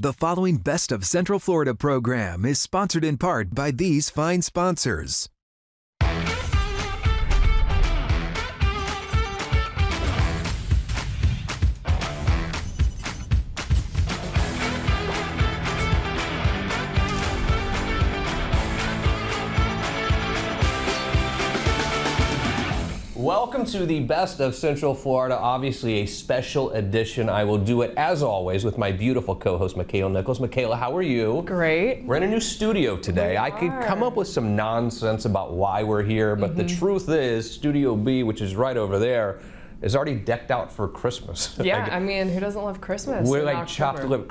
The following Best of Central Florida program is sponsored in part by these fine sponsors. Welcome to the Best of Central Florida, obviously a special edition. I will do it, as always, with my beautiful co-host, Makaila Nichols. Makaila, how are you? Great. We're in a new studio today. I could come up with some nonsense about why we're here, but the truth is, Studio B, which is right over there, is already decked out for Christmas. Yeah, I mean, who doesn't love Christmas? We're like chopped liver.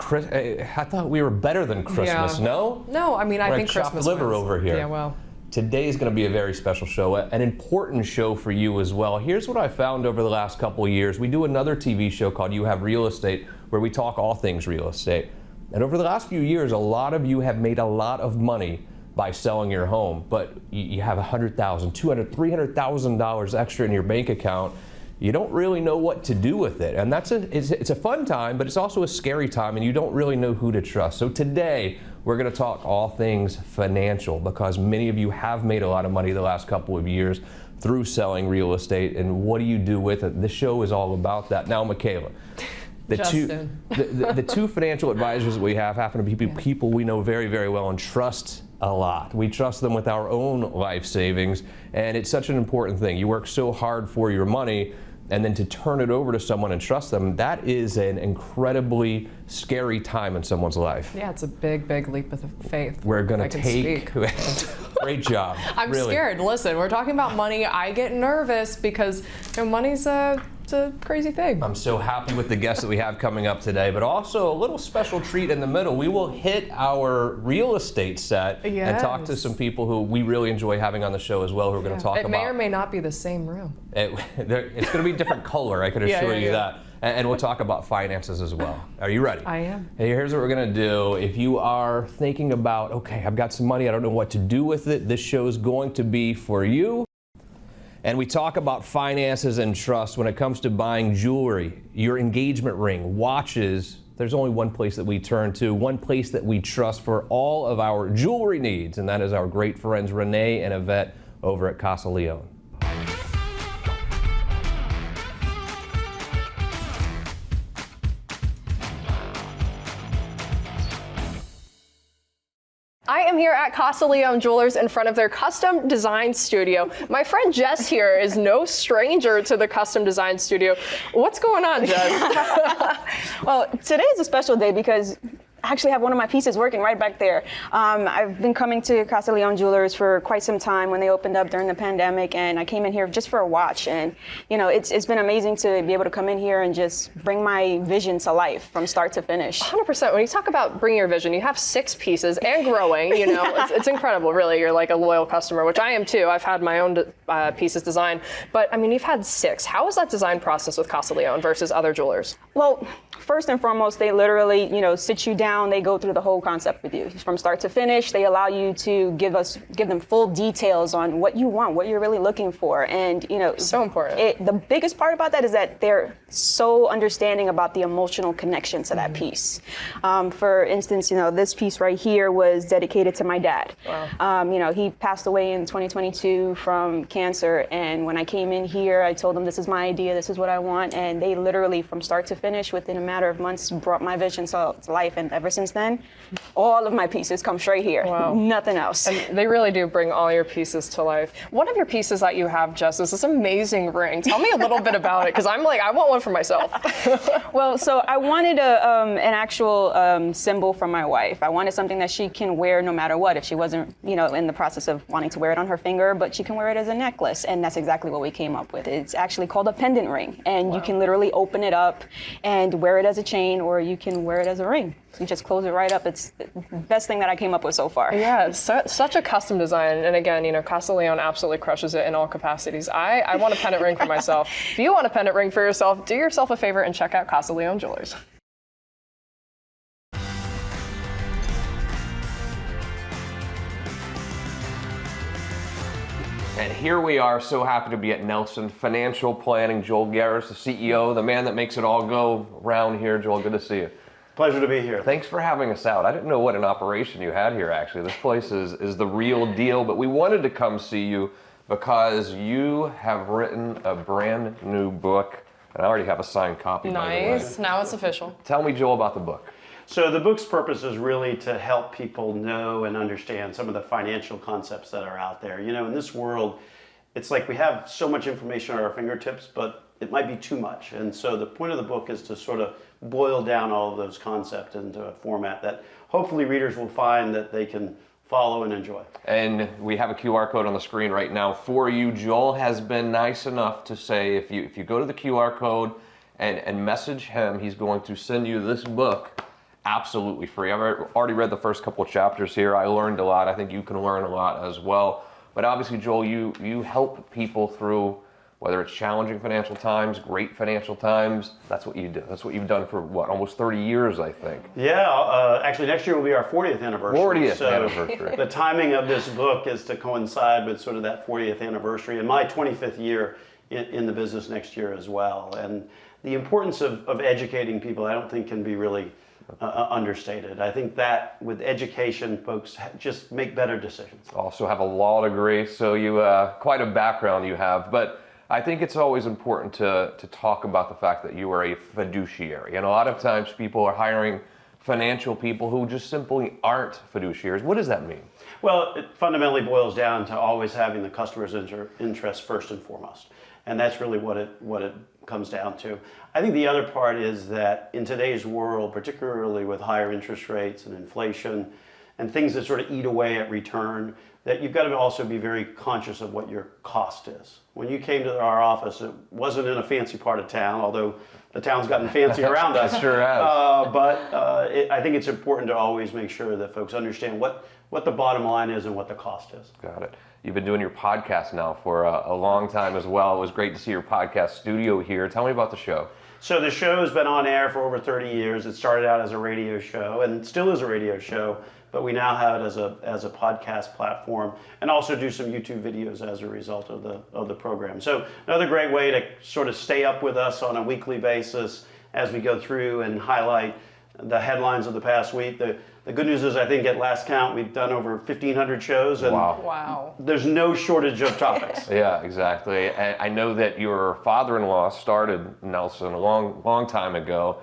I thought we were better than Christmas, no? No, I mean, I think chopped Christmas liver wins. over here. Yeah, well. Today is going to be a very special show, an important show for you as well. Here's what I found over the last couple of years. We do another TV show called You Have Real Estate, where we talk all things real estate. And over the last few years, a lot of you have made a lot of money by selling your home, but you have $100,000, $200,000, $300,000 extra in your bank account. You don't really know what to do with it. And it's a fun time, but it's also a scary time, and you don't really know who to trust. So today, we're going to talk all things financial, because many of you have made a lot of money the last couple of years through selling real estate, and what do you do with it? This show is all about that. Now, Makaila, the two financial advisors that we have happen to be people we know very, very well and trust a lot. We trust them with our own life savings, and it's such an important thing. You work so hard for your money, and then to turn it over to someone and trust them, that is an incredibly scary time in someone's life. Yeah, it's a big, big leap of faith. We're going to take... Great job. I'm really scared. Listen, we're talking about money. I get nervous because money's it's a crazy thing. I'm so happy with the guests that we have coming up today, but also a little special treat in the middle. We will hit our real estate set and talk to some people who we really enjoy having on the show as well, who are going to talk about... It may or may not be the same room. It's going to be a different color, I can assure you that. And we'll talk about finances as well. Are you ready? I am. Hey, here's what we're going to do. If you are thinking about, okay, I've got some money, I don't know what to do with it, this show is going to be for you. And we talk about finances and trust when it comes to buying jewelry, your engagement ring, watches. There's only one place that we turn to, one place that we trust for all of our jewelry needs, and that is our great friends Renee and Yvette over at Casa Leon. I am here at Casa Leon Jewelers in front of their custom design studio. My friend Jess here is no stranger to the custom design studio. What's going on, Jess? Well, today is a special day because I actually have one of my pieces working right back there. I've been coming to Casa Leon Jewelers for quite some time when they opened up during the pandemic, and I came in here just for a watch. And you know, it's been amazing to be able to come in here and just bring my vision to life from start to finish. 100%. When you talk about bringing your vision, you have 6 pieces and growing. You know, it's incredible. Really, you're like a loyal customer, which I am too. I've had my own pieces designed, but I mean, you've had 6. How is that design process with Casa Leon versus other jewelers? Well, first and foremost, they literally, sit you down. They go through the whole concept with you from start to finish. They allow you to give them full details on what you want, what you're really looking for. And, so important. The biggest part about that is that they're so understanding about the emotional connection to that piece. For instance, this piece right here was dedicated to my dad. Wow. He passed away in 2022 from cancer. And when I came in here, I told them, this is my idea, this is what I want. And they literally, from start to finish, within a matter of months, brought my vision to life. And ever since then, all of my pieces come straight here. Wow. Nothing else. And they really do bring all your pieces to life. One of your pieces that you have, Jess, is this amazing ring. Tell me a little bit about it, because I'm like, I want one for myself. Well, so I wanted an actual symbol from my wife. I wanted something that she can wear no matter what. If she wasn't, in the process of wanting to wear it on her finger, but she can wear it as a necklace. And that's exactly what we came up with. It's actually called a pendant ring. And you can literally open it up and wear it as a chain, or you can wear it as a ring. So you just close it right up. It's the best thing that I came up with so far. Yeah, it's such a custom design. And again, Casa Leon absolutely crushes it in all capacities. I want a pendant ring for myself. If you want a pendant ring for yourself, do yourself a favor and check out Casa Leon Jewelers. And here we are, so happy to be at Nelson Financial Planning. Joel Garris, the CEO, the man that makes it all go round here. Joel, good to see you. Pleasure to be here. Thanks for having us out. I didn't know what an operation you had here, actually. This place is the real deal, but we wanted to come see you because you have written a brand new book, and I already have a signed copy, by the way. Nice. Now it's official. Tell me, Joel, about the book. So the book's purpose is really to help people know and understand some of the financial concepts that are out there. You know, in this world, it's like we have so much information at our fingertips, but it might be too much. And so the point of the book is to sort of boil down all of those concepts into a format that hopefully readers will find that they can follow and enjoy. And we have a QR code on the screen right now for you. Joel has been nice enough to say if you go to the QR code and message him, he's going to send you this book absolutely free. I've already read the first couple of chapters here. I learned a lot. I think you can learn a lot as well. But obviously, Joel, you help people through whether it's challenging financial times, great financial times. That's what you do. That's what you've done for, what, almost 30 years, I think. Yeah, actually next year will be our 40th anniversary. 40th so anniversary. The timing of this book is to coincide with sort of that 40th anniversary and my 25th year in the business next year as well. And the importance of educating people, I don't think can be really understated. I think that with education, folks just make better decisions. Also have a law degree, so you quite a background you have. But I think it's always important to talk about the fact that you are a fiduciary. And a lot of times people are hiring financial people who just simply aren't fiduciaries. What does that mean? Well, it fundamentally boils down to always having the customer's interest first and foremost. And that's really what it comes down to. I think the other part is that in today's world, particularly with higher interest rates and inflation and things that sort of eat away at return, that you've got to also be very conscious of what your cost is. When you came to our office, it wasn't in a fancy part of town, although the town's gotten fancy around us. It sure has. But I think it's important to always make sure that folks understand what the bottom line is and what the cost is. Got it. You've been doing your podcast now for a long time as well. It was great to see your podcast studio here. Tell me about the show. So the show has been on air for over 30 years. It started out as a radio show and still is a radio show, but we now have it as a podcast platform and also do some YouTube videos as a result of the program. So another great way to sort of stay up with us on a weekly basis as we go through and highlight the headlines of the past week. The good news is I think at last count we've done over 1,500 shows and Wow. there's no shortage of topics. Yeah, exactly. And I know that your father-in-law started Nelson a long time ago,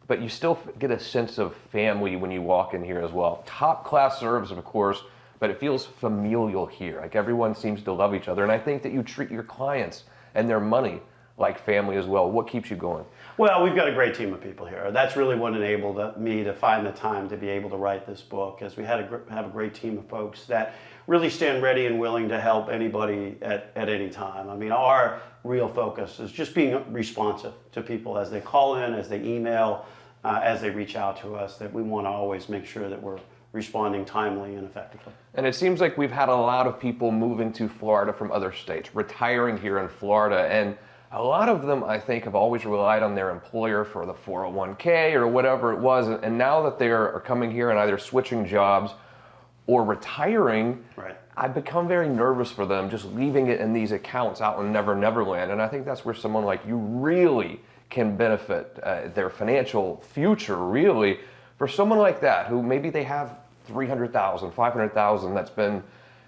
but you still get a sense of family when you walk in here as well. Top class service, of course, but it feels familial here. Like everyone seems to love each other. And I think that you treat your clients and their money like family as well. What keeps you going? Well, we've got a great team of people here. That's really what enabled me to find the time to be able to write this book, as we have a great team of folks that really stand ready and willing to help anybody at any time. I mean, our real focus is just being responsive to people as they call in, as they email, as they reach out to us, that we want to always make sure that we're responding timely and effectively. And it seems like we've had a lot of people moving to Florida from other states, retiring here in Florida, and a lot of them, I think, have always relied on their employer for the 401k or whatever it was, and now that they are coming here and either switching jobs or retiring, Right. I've become very nervous for them just leaving it in these accounts out in Neverland, and I think that's where someone like you really can benefit their financial future, really. For someone like that, who maybe they have $300,000, $500,000 that's been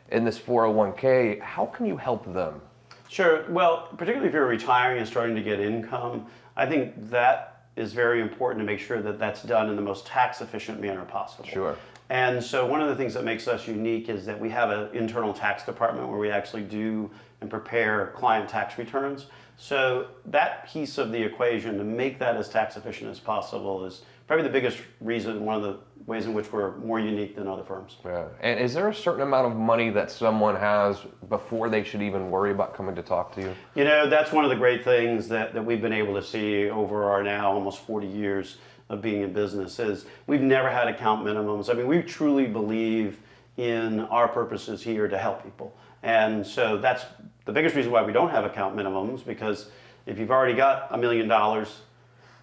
in this 401k, how can you help them? Sure. Well, particularly if you're retiring and starting to get income, I think that is very important to make sure that that's done in the most tax efficient manner possible. Sure. And so one of the things that makes us unique is that we have an internal tax department where we actually do and prepare client tax returns. So that piece of the equation, to make that as tax efficient as possible, is probably the biggest reason, one of the ways in which we're more unique than other firms. Yeah. And is there a certain amount of money that someone has before they should even worry about coming to talk to you? You know, that's one of the great things that we've been able to see over our now almost 40 years of being in business is we've never had account minimums. I mean, we truly believe in our purposes here to help people. And so that's the biggest reason why we don't have account minimums, because if you've already got $1 million,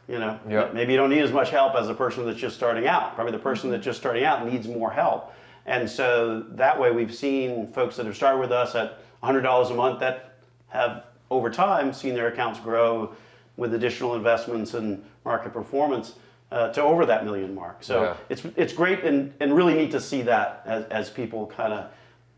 you know, Yep. maybe you don't need as much help as the person that's just starting out. Probably the person that's just starting out needs more help. And so that way we've seen folks that have started with us at $100 a month that have over time seen their accounts grow with additional investments and market performance to over that million mark. So it's great and really neat to see that as people kind of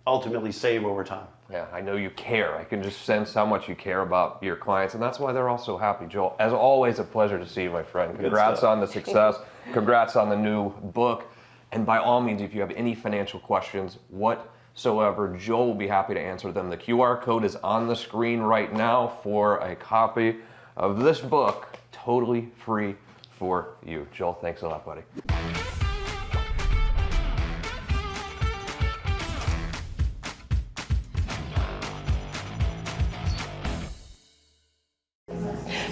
ultimately save over time. Yeah, I know you care. I can just sense how much you care about your clients, and that's why they're all so happy. Joel, as always, a pleasure to see you, my friend. Congrats on the success. Congrats on the new book. And by all means, if you have any financial questions whatsoever, Joel will be happy to answer them. The QR code is on the screen right now for a copy of this book, totally free for you. Joel, thanks a lot, buddy.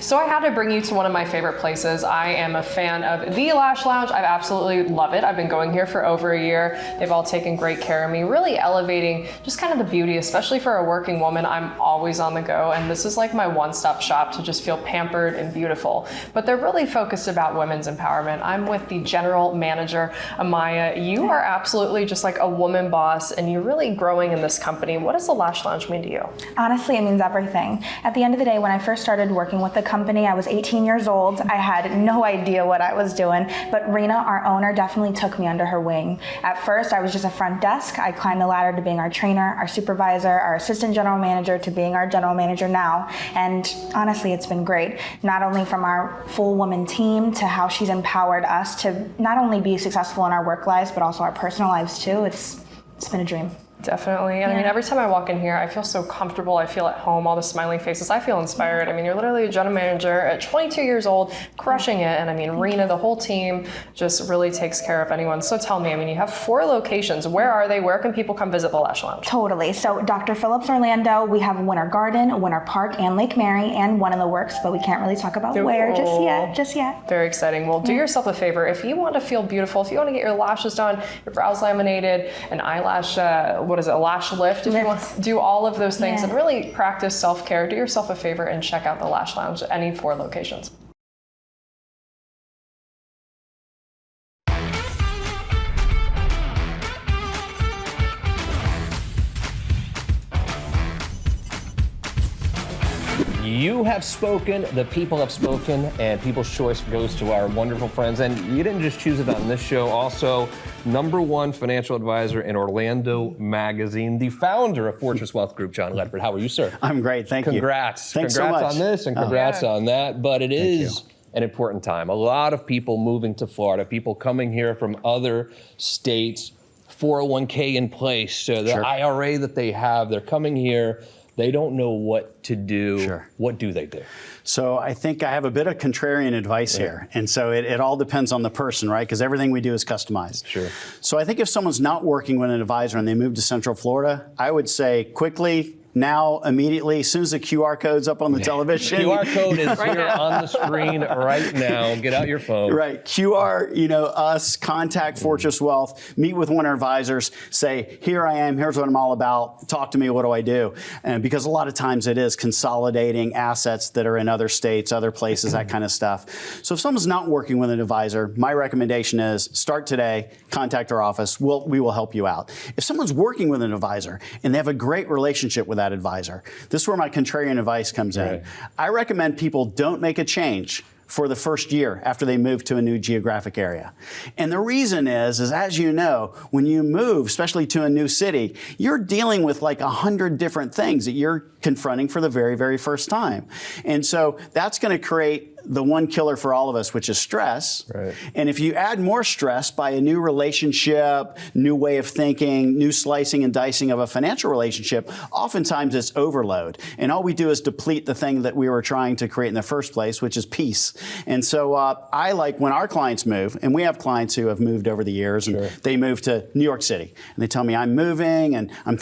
So I had to bring you to one of my favorite places. I am a fan of the Lash Lounge. I absolutely love it. I've been going here for over a year. They've all taken great care of me, really elevating just kind of the beauty, especially for a working woman. I'm always on the go, and this is like my one-stop shop to just feel pampered and beautiful. But they're really focused about women's empowerment. I'm with the general manager, Amaya. You are absolutely just like a woman boss, and you're really growing in this company. What does the Lash Lounge mean to you? Honestly, it means everything. At the end of the day, when I first started working with the company, I was 18 years old. I had no idea what I was doing, but Rena, our owner, definitely took me under her wing. At first, I was just a front desk. I climbed the ladder to being our trainer, our supervisor, our assistant general manager, to being our general manager now. And honestly, it's been great. Not only from our full woman team to how she's empowered us to not only be successful in our work lives, but also our personal lives too. It's been a dream. Definitely. And I mean, every time I walk in here, I feel so comfortable. I feel at home, all the smiling faces. I feel inspired. I mean, you're literally a general manager at 22 years old, crushing it. And I mean, Rena, the whole team just really takes care of anyone. So tell me, I mean, you have 4 locations. Where are they? Where can people come visit the Lash Lounge? Totally. So Dr. Phillips, Orlando, we have Winter Garden, Winter Park, and Lake Mary, and one in the works, but we can't really talk about where just yet. Very exciting. Well, do yourself a favor. If you want to feel beautiful, if you want to get your lashes done, your brows laminated, an eyelash, a lash lift, if you want to do all of those things and really practice self-care, do yourself a favor and check out the Lash Lounge at any 4 locations. You have spoken, the people have spoken, and People's Choice goes to our wonderful friends. And you didn't just choose it on this show, also #1 financial advisor in Orlando Magazine, the founder of Fortress Wealth Group, John Ledford. How are you, sir? I'm great, thank you. Congrats. Thanks Congrats so much. on this and congrats on that. But it is you. an important time. A lot of people moving to Florida, people coming here from other states, 401k in place, so the IRA that they have, they're coming here. They don't know what to do. Sure. What do they do? So I think I have a bit of contrarian advice here. And so it all depends on the person, right? Because everything we do is customized. Sure. So I think if someone's not working with an advisor and they move to Central Florida, I would say quickly, now, immediately, as soon as the QR code's up on the television. QR code is here on the screen right now. Get out your phone. Right. QR, us, contact Fortress Wealth, meet with one of our advisors, say, here I am, here's what I'm all about, talk to me, what do I do? And because a lot of times it is consolidating assets that are in other states, other places, that kind of stuff. So if someone's not working with an advisor, my recommendation is start today, contact our office, we will help you out. If someone's working with an advisor and they have a great relationship with that advisor, this is where my contrarian advice comes in. I recommend people don't make a change for the first year after they move to a new geographic area. And the reason is as you know, when you move, especially to a new city, you're dealing with like 100 different things that you're confronting for the very, very first time. And so that's going to create the one killer for all of us, which is stress. Right. And if you add more stress by a new relationship, new way of thinking, new slicing and dicing of a financial relationship, oftentimes it's overload. And all we do is deplete the thing that we were trying to create in the first place, which is peace. And so I like when our clients move, and we have clients who have moved over the years, and they move to New York City. And they tell me, I'm moving, and I'm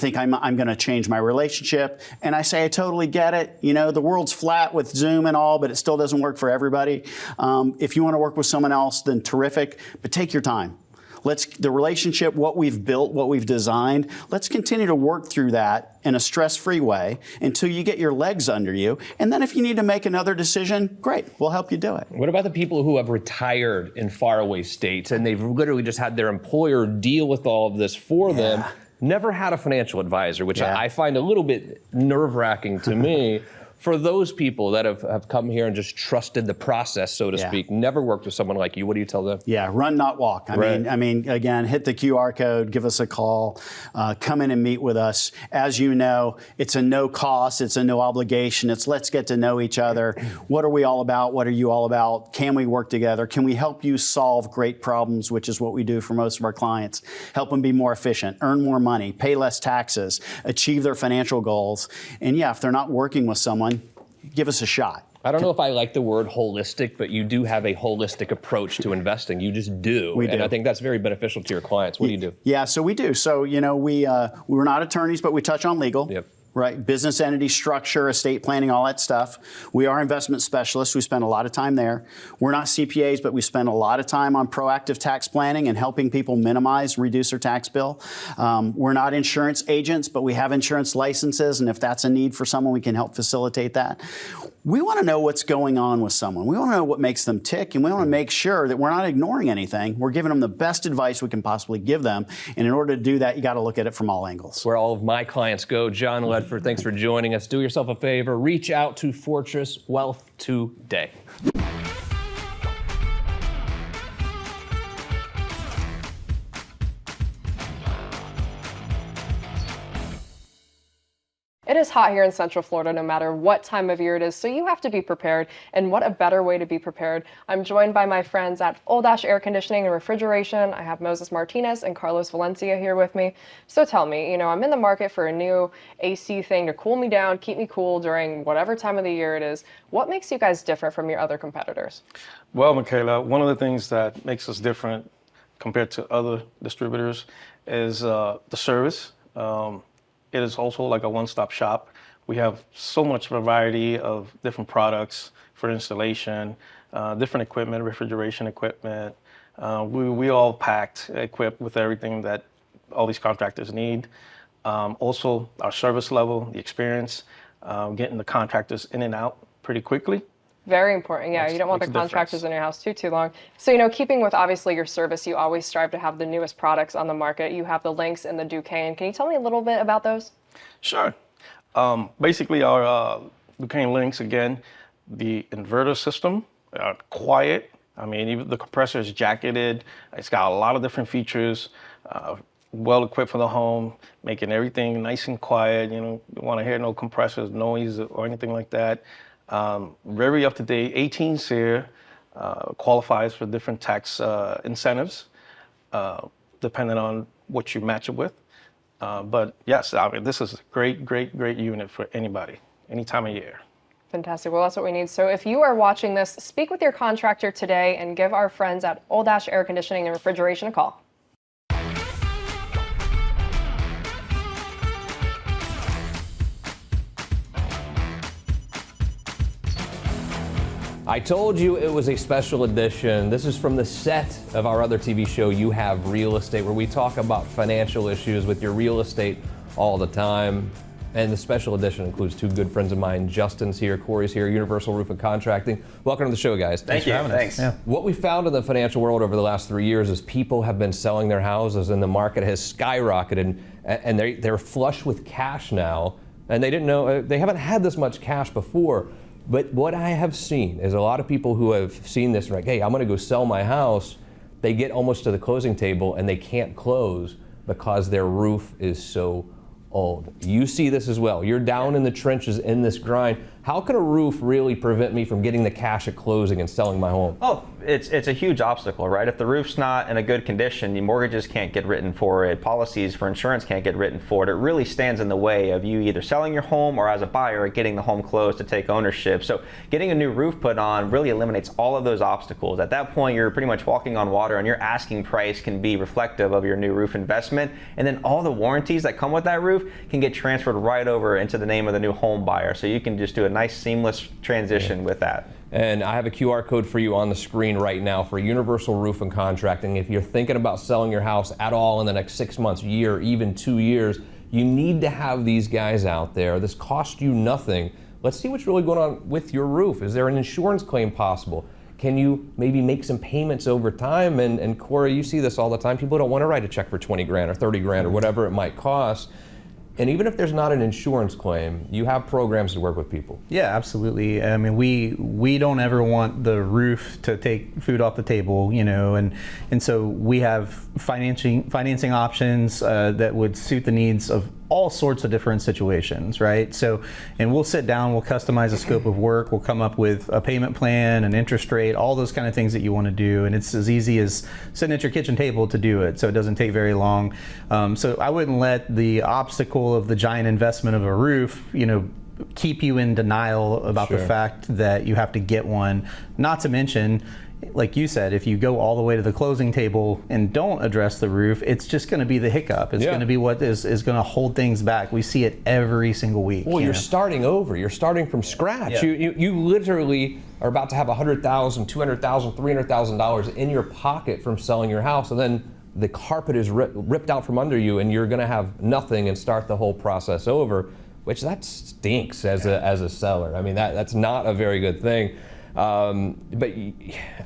going to change my relationship. And I say, I totally get it. The world's flat with Zoom and all, but it still doesn't work for everybody. If you want to work with someone else, then terrific, but take your time. The relationship, what we've built, what we've designed, let's continue to work through that in a stress-free way until you get your legs under you. And then if you need to make another decision, great, we'll help you do it. What about the people who have retired in faraway states and they've literally just had their employer deal with all of this for them? Never had a financial advisor, which I find a little bit nerve-wracking to me. For those people that have come here and just trusted the process, so to Yeah. speak, never worked with someone like you, what do you tell them? Yeah, run, not walk. Right. I mean, again, hit the QR code, give us a call, come in and meet with us. As you know, it's a no cost, it's a no obligation. It's let's get to know each other. What are we all about? What are you all about? Can we work together? Can we help you solve great problems, which is what we do for most of our clients? Help them be more efficient, earn more money, pay less taxes, achieve their financial goals. And yeah, if they're not working with someone, give us a shot. I don't know if I like the word holistic, but you do have a holistic approach to investing. You just do. We do. And I think that's very beneficial to your clients. What do you do? Yeah, so we do. So, we're not attorneys, but we touch on legal. Yep. Right, business entity structure, estate planning, all that stuff. We are investment specialists. We spend a lot of time there. We're not CPAs, but we spend a lot of time on proactive tax planning and helping people minimize, reduce their tax bill. We're not insurance agents, but we have insurance licenses, and if that's a need for someone, we can help facilitate that. We want to know what's going on with someone. We want to know what makes them tick, and we want to make sure that we're not ignoring anything. We're giving them the best advice we can possibly give them, and in order to do that, you got to look at it from all angles. Where all of my clients go. John Ledford, thanks for joining us. Do yourself a favor, reach out to Fortress Wealth today. It is hot here in Central Florida no matter what time of year it is, so you have to be prepared, and what a better way to be prepared. I'm joined by my friends at Old Ash Air Conditioning and Refrigeration. I have Moses Martinez and Carlos Valencia here with me. So tell me, I'm in the market for a new AC thing to cool me down, keep me cool during whatever time of the year it is. What makes you guys different from your other competitors? Well, Makaila, one of the things that makes us different compared to other distributors is the service. It is also like a one-stop shop. We have so much variety of different products for installation, different equipment, refrigeration equipment. We all packed, equipped with everything that all these contractors need. Also, our service level, the experience, getting the contractors in and out pretty quickly. Very important. Yeah, you don't want the contractors in your house too long. So, keeping with obviously your service, you always strive to have the newest products on the market. You have the Lynx and the Duquesne. Can you tell me a little bit about those? Sure. Basically, our Duquesne Lynx, again, the inverter system, quiet. I mean, even the compressor is jacketed. It's got a lot of different features. Well equipped for the home, making everything nice and quiet. You want to hear no compressors, noise, or anything like that. Very up to date, 18 SEER, qualifies for different tax incentives, depending on what you match it with. But yes, I mean, this is a great unit for anybody, any time of year. Fantastic. Well, that's what we need. So if you are watching this, speak with your contractor today and give our friends at Old Ash Air Conditioning and Refrigeration a call. I told you it was a special edition. This is from the set of our other TV show, You Have Real Estate, where we talk about financial issues with your real estate all the time. And the special edition includes two good friends of mine. Justin's here, Corey's here, Universal Roof and Contracting. Welcome to the show, guys. Thanks for having us. Thanks. Yeah. What we found in the financial world over the last 3 years is people have been selling their houses and the market has skyrocketed, and they're flush with cash now. And they didn't know, they haven't had this much cash before. But what I have seen is a lot of people who have seen this, like, hey, I'm going to go sell my house. They get almost to the closing table and they can't close because their roof is so old. You see this as well. You're down in the trenches in this grind. How can a roof really prevent me from getting the cash at closing and selling my home? Oh, it's a huge obstacle, right? If the roof's not in a good condition, the mortgages can't get written for it, policies for insurance can't get written for it. It really stands in the way of you either selling your home or as a buyer getting the home closed to take ownership. So getting a new roof put on really eliminates all of those obstacles. At that point, you're pretty much walking on water, and your asking price can be reflective of your new roof investment. And then all the warranties that come with that roof can get transferred right over into the name of the new home buyer. So you can just do a nice seamless transition with that. And I have a QR code for you on the screen right now for Universal Roof and Contracting. If you're thinking about selling your house at all in the next 6 months, year, even 2 years, you need to have these guys out there. This costs you nothing. Let's see what's really going on with your roof. Is there an insurance claim possible? Can you maybe make some payments over time? And Corey, you see this all the time. People don't want to write a check for 20 grand or 30 grand or whatever it might cost. And even if there's not an insurance claim, you have programs to work with people. Yeah, absolutely. I mean, we don't ever want the roof to take food off the table, you know, and so we have financing options that would suit the needs of all sorts of different situations, right? So, and we'll sit down, we'll customize a scope of work, we'll come up with a payment plan, an interest rate, all those kind of things that you want to do, and it's as easy as sitting at your kitchen table to do it, so it doesn't take very long. So I wouldn't let the obstacle of the giant investment of a roof, you know, keep you in denial about the fact that you have to get one. Not to mention, like you said, if you go all the way to the closing table and don't address the roof, it's just going to be the hiccup. It's going to be what is going to hold things back. We see it every single week. Well, you're starting over. You're starting from scratch. Yeah. You literally are about to have $100,000, $200,000, $300,000 in your pocket from selling your house, and then the carpet is ripped out from under you, and you're going to have nothing and start the whole process over, which that stinks as a seller. I mean, that's not a very good thing. But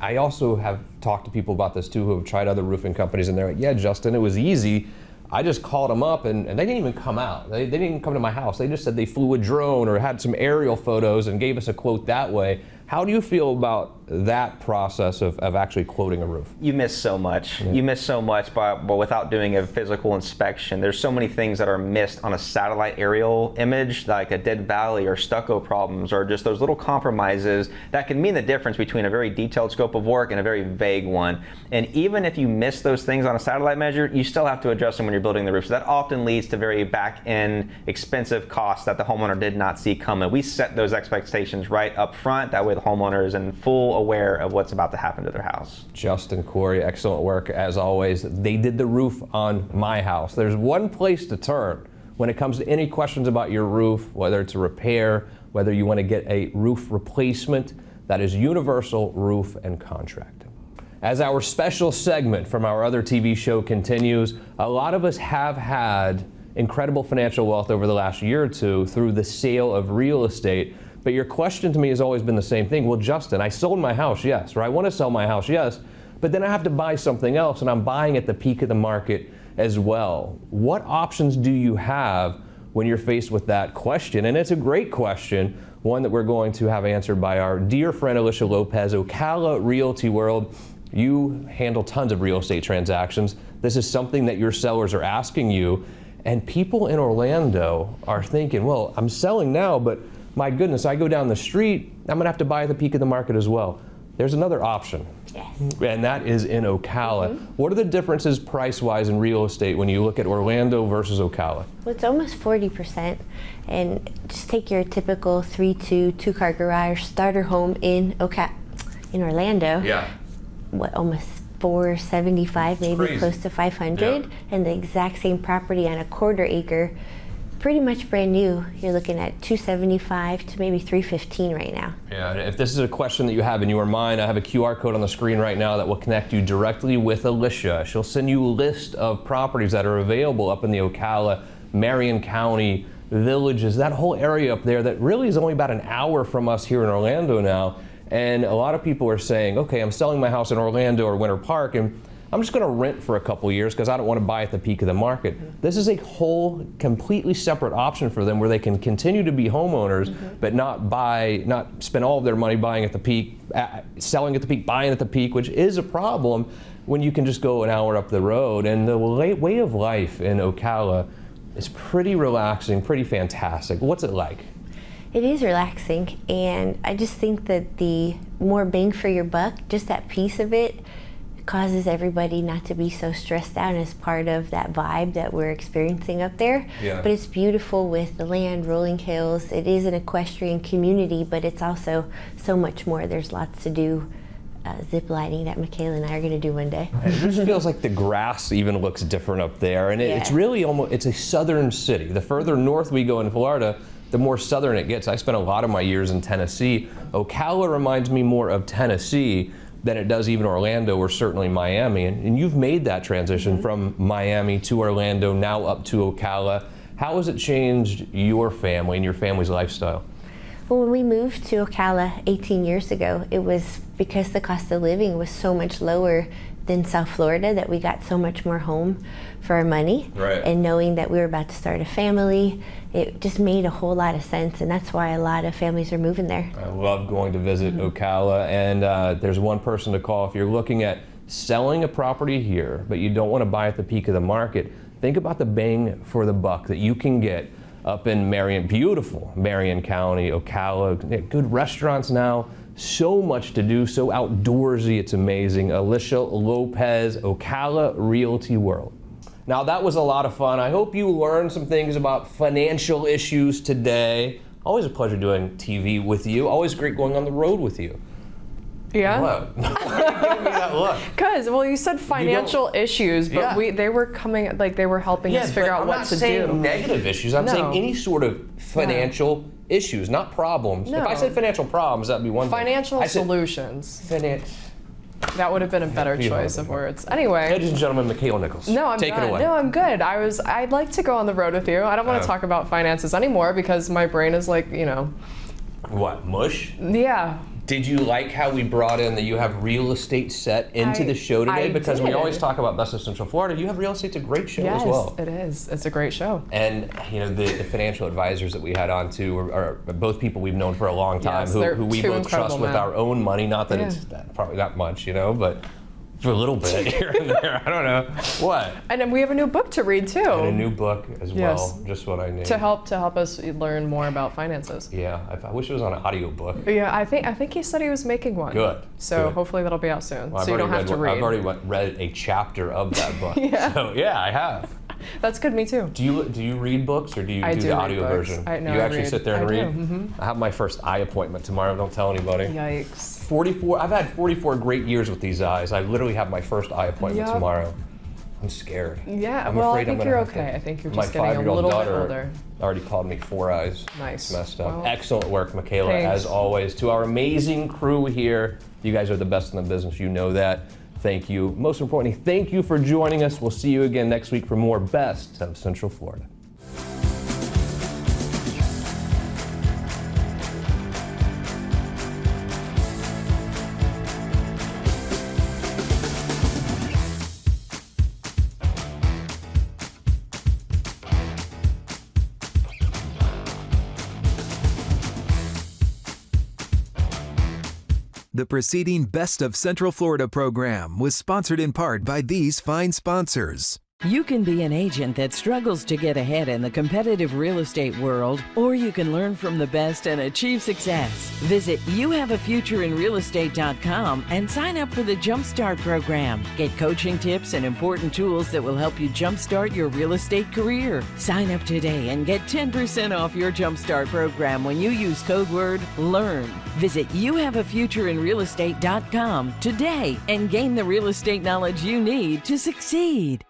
I also have talked to people about this too who have tried other roofing companies, and they're like, yeah, Justin, it was easy. I just called them up and they didn't even come out. They didn't even come to my house. They just said they flew a drone or had some aerial photos and gave us a quote that way. How do you feel about that process of actually quoting a roof? You miss so much. You miss so much but without doing a physical inspection. There's so many things that are missed on a satellite aerial image, like a dead valley or stucco problems, or just those little compromises that can mean the difference between a very detailed scope of work and a very vague one. And even if you miss those things on a satellite measure, you still have to address them when you're building the roof. So that often leads to very back-end expensive costs that the homeowner did not see coming. We set those expectations right up front. That way the homeowner is in full aware of what's about to happen to their house. Justin, Corey, excellent work as always. They did the roof on my house. There's one place to turn when it comes to any questions about your roof, whether it's a repair, whether you want to get a roof replacement. That is Universal Roof and Contracting. As our special segment from our other TV show continues, a lot of us have had incredible financial wealth over the last year or two through the sale of real estate. But your question to me has always been the same thing. Well, Justin, I sold my house, yes, or I want to sell my house, yes, but then I have to buy something else, and I'm buying at the peak of the market as well. What options do you have when you're faced with that question? And it's a great question, one that we're going to have answered by our dear friend Alicia Lopez, Ocala Realty World. You handle tons of real estate transactions. This is something that your sellers are asking you, and people in Orlando are thinking, well, I'm selling now, but my goodness, I go down the street, I'm gonna have to buy at the peak of the market as well. There's another option. Yes. And that is in Ocala. What are the differences price-wise in real estate when you look at Orlando versus Ocala? Well, it's almost 40%. And just take your typical 3-2, two-car garage starter home in Orlando. Yeah. What, almost 475, maybe crazy. close to 500. Yeah. And the exact same property on a quarter acre, pretty much brand new, you're looking at 275 to maybe 315 right now. Yeah, and if this is a question that you have in your mind, I have a QR code on the screen right now that will connect you directly with Alicia. She'll send you a list of properties that are available up in the Ocala, Marion County, Villages, that whole area up there that really is only about an hour from us here in Orlando now. And a lot of people are saying, okay, I'm selling my house in Orlando or Winter Park, and I'm just going to rent for a couple years because I don't want to buy at the peak of the market. This is a whole completely separate option for them where they can continue to be homeowners, but not spend all of their money buying at the peak, selling at the peak, buying at the peak, which is a problem when you can just go an hour up the road. And the way of life in Ocala is pretty relaxing, pretty fantastic. What's it like? It is relaxing, and I just think that the more bang for your buck, just that piece of it, causes everybody not to be so stressed out as part of that vibe that we're experiencing up there. Yeah. But it's beautiful with the land, rolling hills. It is an equestrian community, but it's also so much more. There's lots to do. Zip lining that Makaila and I are going to do one day. It just feels like the grass even looks different up there, and it's really it's a southern city. The further north we go in Florida, the more southern it gets. I spent a lot of my years in Tennessee. Ocala reminds me more of Tennessee than it does even Orlando or certainly Miami. And you've made that transition from Miami to Orlando, now up to Ocala. How has it changed your family and your family's lifestyle? Well, when we moved to Ocala 18 years ago, it was because the cost of living was so much lower than South Florida, that we got so much more home for our money. Right. And knowing that we were about to start a family, it just made a whole lot of sense, and that's why a lot of families are moving there. I love going to visit Ocala, and there's one person to call if you're looking at selling a property here, but you don't want to buy at the peak of the market. Think about the bang for the buck that you can get up in Marion, beautiful Marion County, Ocala, good restaurants now, so much to do, so outdoorsy, it's amazing. Alicia Lopez, Ocala Realty World. Now that was a lot of fun. I hope you learned some things about financial issues today. Always a pleasure doing TV with you. Always great going on the road with you. Yeah. What? Why are you giving me that look? Because, well, you said financial issues, but they were coming, like they were helping us figure out what to do. I'm not saying negative issues. I'm saying any sort of financial issues, not problems. No. If I said financial problems, that'd be one thing. Financial solutions. That would have been a better choice of words. Anyway. Ladies and gentlemen, Makaila Nichols. No, I'm Take good. it away. No, I'm good. I'd like to go on the road with you. I don't want to talk about finances anymore because my brain is like, What, mush? Yeah. Did you like how we brought in the You Have Real Estate set into the show today? Because we always talk about Best of Central Florida. You Have Real Estate's a great show as well. Yes, it is. It's a great show. And the financial advisors that we had on too are both people we've known for a long time, who we both trust with our own money. Not that it's probably that much, but for a little bit here and there. I don't know. What? And then we have a new book to read too. And a new book as well. Just what I need. To help us learn more about finances. Yeah, I wish it was on an audio book. Yeah, I think he said he was making one. Good. So hopefully that'll be out soon. Well, so you don't have to read. I've already read a chapter of that book. So I have. That's good, me too. Do you read books or do you do the audio version? No, you actually sit there and read? Mm-hmm. I have my first eye appointment tomorrow. Don't tell anybody. Yikes. 44. I've had 44 great years with these eyes. I literally have my first eye appointment tomorrow. I'm scared. Yeah, I'm well, afraid I think you're okay. I think you're just getting a little bit older. Already called me 4 eyes. Nice. Messed up. Well, excellent work, Makaila, thanks. as always. To our amazing crew here, you guys are the best in the business. You know that. Thank you. Most importantly, thank you for joining us. We'll see you again next week for more Best of Central Florida. The preceding Best of Central Florida program was sponsored in part by these fine sponsors. You can be an agent that struggles to get ahead in the competitive real estate world, or you can learn from the best and achieve success. Visit youhaveafutureinrealestate.com and sign up for the Jumpstart program. Get coaching tips and important tools that will help you jumpstart your real estate career. Sign up today and get 10% off your Jumpstart program when you use code word LEARN. Visit youhaveafutureinrealestate.com today and gain the real estate knowledge you need to succeed.